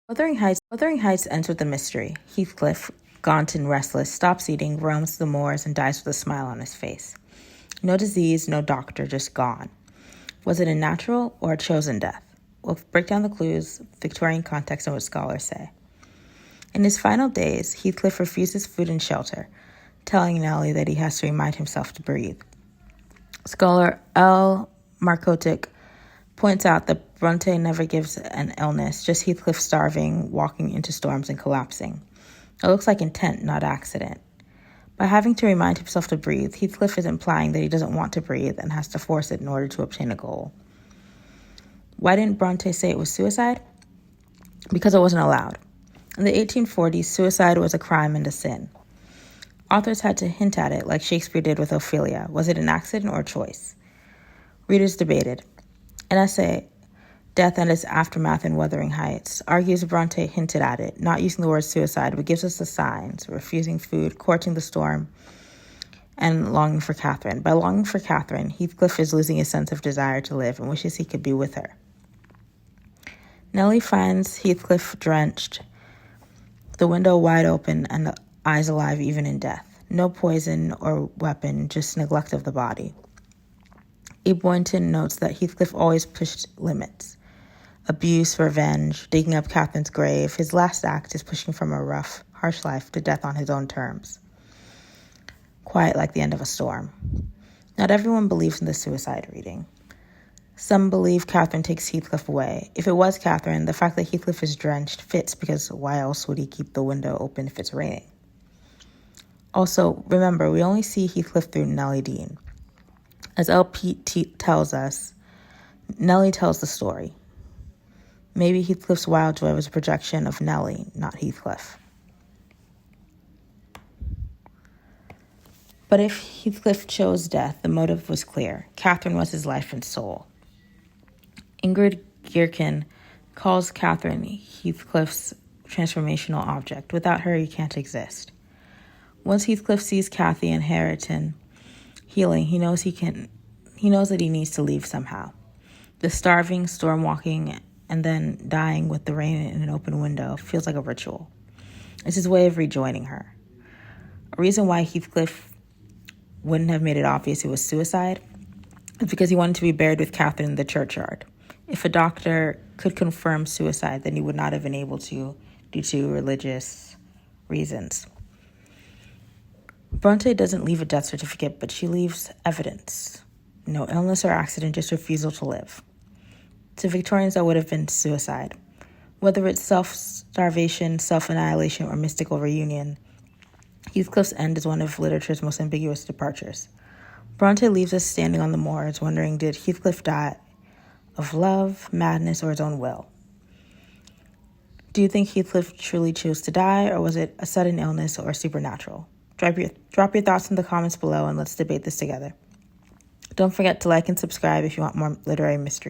Wuthering Heights ends with a mystery. Heathcliff, gaunt and restless, stops eating, roams the moors, and dies with a smile on his face. No disease, no doctor, just gone. Was it a natural or a chosen death? We'll break down the clues, Victorian context, and what scholars say. In his final days, Heathcliff refuses food and shelter, telling Nellie that he has to remind himself to breathe. Scholar L. Markotic points out that Bronte never gives an illness, just Heathcliff starving, walking into storms, and collapsing. It looks like intent, not accident. By having to remind himself to breathe, Heathcliff is implying that he doesn't want to breathe and has to force it in order to obtain a goal. Why didn't Bronte say it was suicide? Because it wasn't allowed. In the 1840s, suicide was a crime and a sin. Authors had to hint at it, like Shakespeare did with Ophelia. Was it an accident or a choice? Readers debated. An essay, Death and Its Aftermath in Wuthering Heights, argues Bronte hinted at it, not using the word suicide, but gives us the signs: refusing food, courting the storm, and longing for Catherine. By longing for Catherine, Heathcliff is losing his sense of desire to live and wishes he could be with her. Nellie finds Heathcliff drenched, the window wide open and the eyes alive even in death. No poison or weapon, just neglect of the body. E. Boynton notes that Heathcliff always pushed limits. Abuse, revenge, digging up Catherine's grave. His last act is pushing from a rough, harsh life to death on his own terms. Quiet like the end of a storm. Not everyone believes in the suicide reading. Some believe Catherine takes Heathcliff away. If it was Catherine, the fact that Heathcliff is drenched fits, because why else would he keep the window open if it's raining? Also, remember, we only see Heathcliff through Nellie Dean. As LP tells us, Nellie tells the story. Maybe Heathcliff's wild joy was a projection of Nellie, not Heathcliff. But if Heathcliff chose death, the motive was clear. Catherine was his life and soul. Ingrid Geerken calls Catherine Heathcliff's transformational object. Without her, he can't exist. Once Heathcliff sees Cathy and Harriton healing, he knows that he needs to leave somehow. The starving, storm walking, and then dying with the rain in an open window feels like a ritual. It's his way of rejoining her. A reason why Heathcliff wouldn't have made it obvious it was suicide is because he wanted to be buried with Catherine in the churchyard. If a doctor could confirm suicide, then he would not have been able to due to religious reasons. Bronte doesn't leave a death certificate, but she leaves evidence. No illness or accident, just refusal to live. To Victorians, that would have been suicide. Whether it's self-starvation, self-annihilation, or mystical reunion, Heathcliff's end is one of literature's most ambiguous departures. Bronte leaves us standing on the moors, wondering, did Heathcliff die of love, madness, or his own will? Do you think Heathcliff truly chose to die, or was it a sudden illness or supernatural? Drop your thoughts in the comments below and let's debate this together. Don't forget to like and subscribe if you want more literary mysteries.